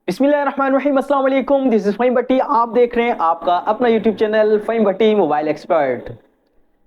बिस्मिल्लाहिर्रहमानिर्रहीम, अस्सलाम वालेकुम। दिस इज फ़हीम भट्टी। आप देख रहे हैं आपका अपना यूट्यूब चैनल फ़हीम भट्टी मोबाइल एक्सपर्ट।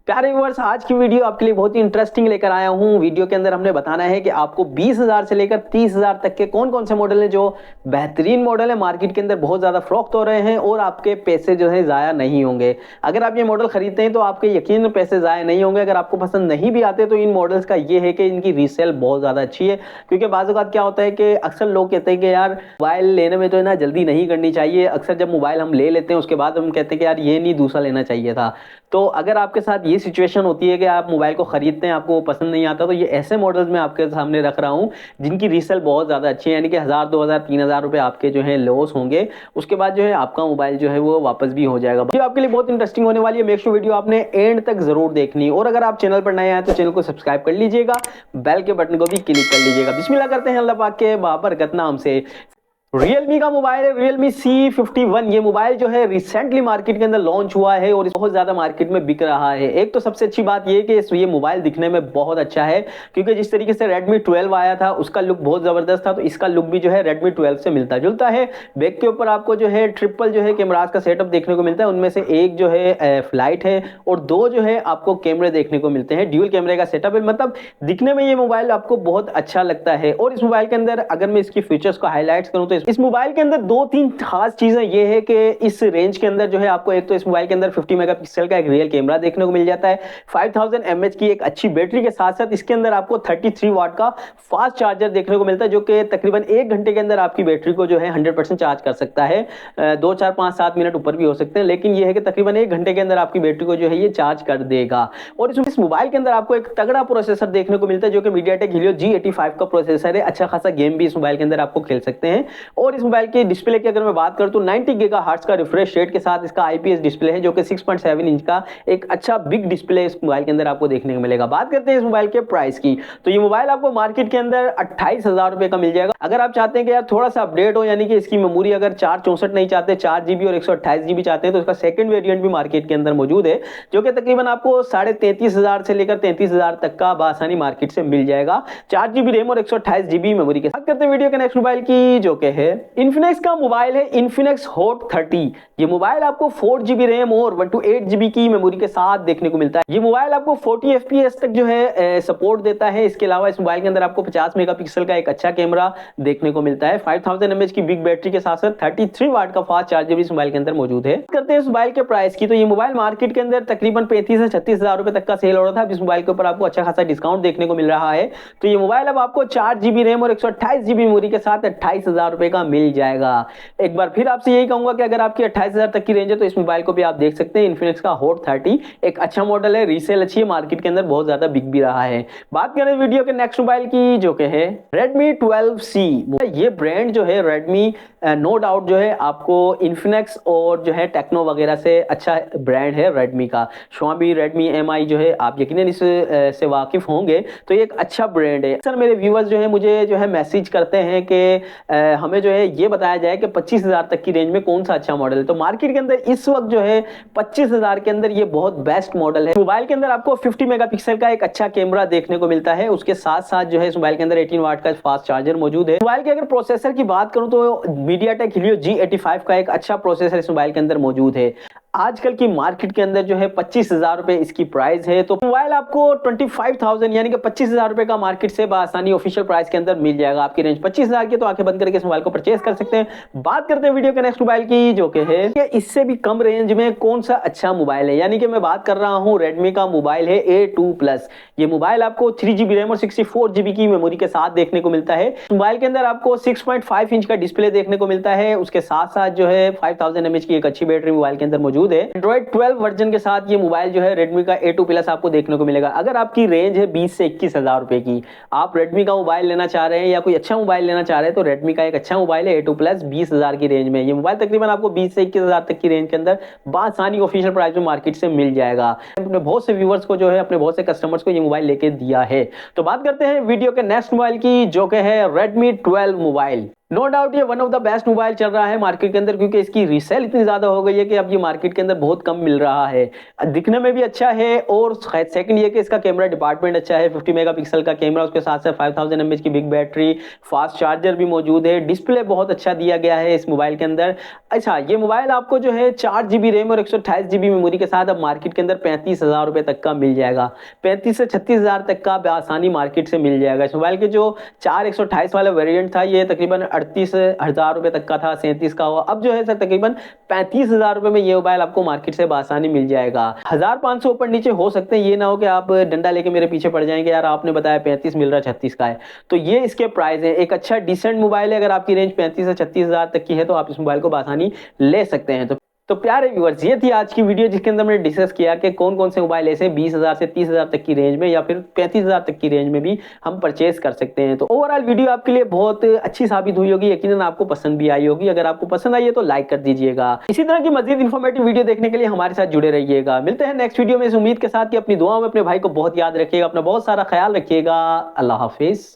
प्यारे व्यूअर्स, आज की वीडियो आपके लिए बहुत ही इंटरेस्टिंग लेकर आया हूं। वीडियो के अंदर हमने बताना है कि आपको 20,000 से लेकर 30,000 तक के कौन कौन से मॉडल हैं जो बेहतरीन मॉडल है, मार्केट के अंदर बहुत ज़्यादा फ़रोख्त हो रहे हैं और आपके पैसे जो है ज़ाया नहीं होंगे। अगर आप ये मॉडल खरीदते हैं तो आपके यकीन पैसे ज़ाया नहीं होंगे। अगर आपको पसंद नहीं भी आते तो इन मॉडल्स का ये है कि इनकी रीसेल बहुत ज़्यादा अच्छी है, क्योंकि बाज़ औक़ात क्या होता है कि अक्सर लोग कहते हैं कि यार मोबाइल लेने में तो है ना जल्दी नहीं करनी चाहिए। अक्सर जब मोबाइल हम ले लेते हैं उसके बाद हम कहते हैं कि यार ये नहीं, दूसरा लेना चाहिए था। तो अगर आपके साथ ये सिचुएशन होती है कि आप मोबाइल को खरीदते हैं, आपको पसंद नहीं आता, तो ये ऐसे मॉडल्स मैं आपके सामने रख रहा हूँ जिनकी रीसेल बहुत ज़्यादा अच्छी है, यानी कि 1000 2000 3000 रुपये आपके जो है लॉस होंगे। उसके बाद जो है आपका मोबाइल जो है वो वापस भी हो जाएगा। वीडियो आपके लिए बहुत इंटरेस्टिंग होने वाली है। मेक श्योर वीडियो आपने एंड तक जरूर देखनी है, और अगर आप चैनल पर नए आए तो चैनल को सब्सक्राइब कर लीजिएगा, बेल के बटन को भी क्लिक कर लीजिएगा। बिस्मिल्लाह करते हैं अल्लाह पाक के बाबरकत नाम से। Realme का मोबाइल है Realme C51। ये मोबाइल जो है रिसेंटली मार्केट के अंदर लॉन्च हुआ है और बहुत ज्यादा मार्केट में बिक रहा है। एक तो सबसे अच्छी बात ये कि ये मोबाइल दिखने में बहुत अच्छा है, क्योंकि जिस तरीके से Redmi 12 आया था उसका लुक बहुत जबरदस्त था, तो इसका लुक भी जो है Redmi 12 से मिलता जुलता है। बैक के ऊपर आपको जो है ट्रिपल जो है कैमराज का सेटअप देखने को मिलता है। उनमें से एक जो है फ्लाइट है और दो जो है आपको कैमरे देखने को मिलते हैं। ड्यूल कैमरे का सेटअप है, मतलब दिखने में ये मोबाइल आपको बहुत अच्छा लगता है। और इस मोबाइल के अंदर अगर मैं इसकी फीचर्स को हाईलाइट करूं तो इस मोबाइल के अंदर दो तीन खास चीजें ये है कि इस रेंज के अंदर जो है आपको एक तो इस मोबाइल के अंदर 50 मेगापिक्सल का एक रियल कैमरा देखने को मिल जाता है। 5000 mAh की एक अच्छी बैटरी के साथ साथ इसके अंदर आपको 33 वाट का फास्ट चार्जर देखने को मिलता है, जो कि तकरीबन 1 घंटे के अंदर आपकी बैटरी को जो है 100% चार्ज कर सकता है। 2 4 5 7 मिनट ऊपर भी हो सकते हैं, लेकिन यह है कि तकरीबन 1 घंटे के अंदर आपकी बैटरी को जो है ये चार्ज कर देगा। और इस मोबाइल के अंदर आपको एक तगड़ा प्रोसेसर देखने को मिलता है, जो कि मीडियाटेक हीलियो G85 का प्रोसेसर है। अच्छा खासा गेम भी इस मोबाइल के अंदर आपको खेल सकते हैं। और इस मोबाइल के डिस्प्ले की अगर मैं बात करूं तो 90 गीगाहर्ट्ज का रिफ्रेश रेट के साथ इसका आईपीएस डिस्प्ले है, जो कि 6.7 इंच का एक अच्छा बिग डिस्प्ले इस मोबाइल के अंदर आपको देखने को मिलेगा। बात करते हैं इस मोबाइल के प्राइस की, तो ये मोबाइल आपको मार्केट के अंदर 28,000 रुपए का मिल जाएगा। अगर आप चाहते हैं कि यार थोड़ा सा अपडेट हो, यानी कि इसकी मेमोरी अगर 464 नहीं चाहते, 4 GB और 128 GB चाहते हैं, तो इसका सेकंड वेरिएंट भी मार्केट के अंदर मौजूद है, जो कि तकरीबन आपको 33,500 से लेकर 33,000 तक का बासानी मार्केट से मिल जाएगा। 4 GB रैम और 128 GB मेमोरी के साथ। बात करते हैं वीडियो के नेक्स्ट मोबाइल की, जो कि है इन्फिनिक्स का मोबाइल है इन्फिनिक्स हॉट 30। ये मोबाइल आपको 4 GB रैम और 128 GB की मेमोरी के साथ देखने को मिलता है। ये मोबाइल आपको 40 FPS तक जो है सपोर्ट देता है। इसके अलावा इस मोबाइल के अंदर आपको 50 मेगापिक्सल का एक अच्छा कैमरा देखने को मिलता है। 5000 mAh की बिग बैटरी के साथ साथ 33 वाट का फास्ट चार्जर भी इस मोबाइल के अंदर मौजूद है। करते हैं इस मोबाइल के प्राइस की, तो ये मोबाइल मार्केट के अंदर तकरीबन 35 से 36,000 रुपए तक का सेल हो रहा था। इस मोबाइल के ऊपर आपको अच्छा खासा डिस्काउंट देखने को मिल रहा है। तो ये मोबाइल अब आपको 4 GB रैम और 128 GB मेमोरी के साथ 28,000 रुपए का मिल जाएगा। एक बार फिर आपसे यही कहूंगा कि अगर आपकी 28,000 तक की रेंज है तो इस मोबाइल को भी आप देख सकते हैं। इन्फिनिक्स का हॉट 30 एक अच्छा मॉडल है, रीसेल अच्छी है, मार्केट के अंदर बहुत ज्यादा बिक भी रहा है। बात करें वीडियो के नेक्स्ट मोबाइल की, जो कि है Redmi 12C। ये ब्रांड जो है Redmi नो डाउट जो है आपको इन्फिनिक्स और जो है टेक्नो वगैरह से अच्छा ब्रांड है Redmi का। Xiaomi Redmi Mi जो है आप यकीनन इस से वाकिफ होंगे, तो ये एक अच्छा ब्रांड है। सर मेरे व्यूअर्स जो है मुझे जो है मैसेज करते हैं कि हमें जो है ये बताया जाए कि 25,000 तक की रेंज में कौन सा अच्छा मॉडल है। तो मार्केट के अंदर इस वक्त जो है 25,000 के अंदर ये बहुत बेस्ट मॉडल है। मोबाइल के अंदर आपको 50 मेगापिक्सल का एक अच्छा कैमरा देखने को मिलता है। उसके साथ साथ जो है इस मोबाइल के अंदर 18 वाट का फास्ट चार्जर मौजूद है। मोबाइल के अगर प्रोसेसर की बात करूं तो मीडियाटेक हीलियो G85 का एक अच्छा प्रोसेसर इस मोबाइल के अंदर मौजूद है। आजकल की मार्केट के अंदर जो है 25,000 रुपए इसकी प्राइस है, तो मोबाइल आपको 25,000 यानी कि 25,000 रुपए का मार्केट से आसानी ऑफिशियल प्राइस के अंदर मिल जाएगा। आपकी रेंज 25,000 की, तो आंखें बंद करके इस मोबाइल को परचेज कर सकते हैं। बात करते हैं वीडियो के नेक्स्ट मोबाइल की, जो कि है कि इससे भी कम रेंज में कौन सा अच्छा मोबाइल है, यानी कि मैं बात कर रहा हूं Redmi का मोबाइल है A2 Plus। ये मोबाइल आपको 3 GB रैम और 64 GB की मेमोरी के साथ देखने को मिलता है। मोबाइल के अंदर आपको 6.5 इंच का डिस्प्ले देखने को मिलता है। उसके साथ साथ जो है 5000 mAh की एक अच्छी बैटरी मोबाइल के अंदर मौजूद है। Android 12 वर्जन के साथ ये मोबाइल जो है Redmi का A2 Plus आपको देखने को मिलेगा। अगर आपकी रेंज है 20 से 21,000 रुपए की, आप Redmi का मोबाइल लेना चाह रहे हैं या कोई अच्छा मोबाइल लेना चाह रहे हैं, तो Redmi का एक अच्छा मोबाइल है A2 Plus 20,000 की रेंज में। ये मोबाइल तकरीबन आपको 20 से 21,000 तक की रेंज के अंदर बासानी ऑफिशियल प्राइस में मार्केट से मिल जाएगा। अपने बहुत से व्यूअर्स को जो है, अपने बहुत से कस्टमर्स को ये मोबाइल लेके दिया है। तो बात करते हैं वीडियो के नेक्स्ट मोबाइल की, जो कि है Redmi 12 मोबाइल। नो डाउट ये one of the best mobile चल रहा है मार्केट के अंदर, क्योंकि इसकी रीसेल इतनी ज्यादा हो गई है कि अब ये मार्केट के अंदर बहुत कम मिल रहा है। दिखने में भी अच्छा है, और सेकंड ये कि इसका कैमरा डिपार्टमेंट अच्छा है, 50 मेगापिक्सल का कैमरा, उसके साथ साथ 5000 mAh की बिग बैटरी, फास्ट चार्जर भी मौजूद है, डिस्प्ले बहुत अच्छा दिया गया है इस मोबाइल के अंदर। अच्छा, ये मोबाइल आपको जो है 4 GB रैम और 128 GB मेमोरी के साथ अब मार्केट के अंदर 35,000 रुपए तक का मिल जाएगा। 35 से 36,000 तक का आसानी मार्केट से मिल जाएगा। इस मोबाइल के जो 128 वाला वेरिएंट था ये तकरीबन 38,000 रुपए तक का था, 37 का हुआ, अब जो है सर तकरीबन 35,000 रुपए में ये मोबाइल आपको मार्केट से आसानी मिल जाएगा। 1,500 ऊपर नीचे हो सकते हैं, ये ना हो कि आप डंडा लेके मेरे पीछे पड़ जाएंगे, यार आपने बताया 35 मिल रहा है 36 का है। तो ये इसके प्राइस है। एक अच्छा डिसेंट मोबाइल है, अगर आपकी रेंज 35 से 36,000 तक की है तो आप इस मोबाइल को आसानी ले सकते हैं। तो प्यारे व्यूअर्स, ये थी आज की वीडियो जिसके अंदर मैंने डिस्कस किया कि कौन कौन से मोबाइल ऐसे 20,000 से 30,000 तक की रेंज में या फिर 35,000 तक की रेंज में भी हम परचेज कर सकते हैं। तो ओवरऑल वीडियो आपके लिए बहुत अच्छी साबित हुई होगी, यकीनन आपको पसंद भी आई होगी। अगर आपको पसंद आई है तो लाइक कर दीजिएगा। इसी तरह की मजीद इन्फॉर्मेटिव वीडियो देखने के लिए हमारे साथ जुड़े रहिएगा। मिलते हैं नेक्स्ट वीडियो में इस उम्मीद के साथ कि अपनी दुआओं में अपने भाई को बहुत याद रखिएगा, अपना बहुत सारा ख्याल रखिएगा। अल्लाह हाफिज।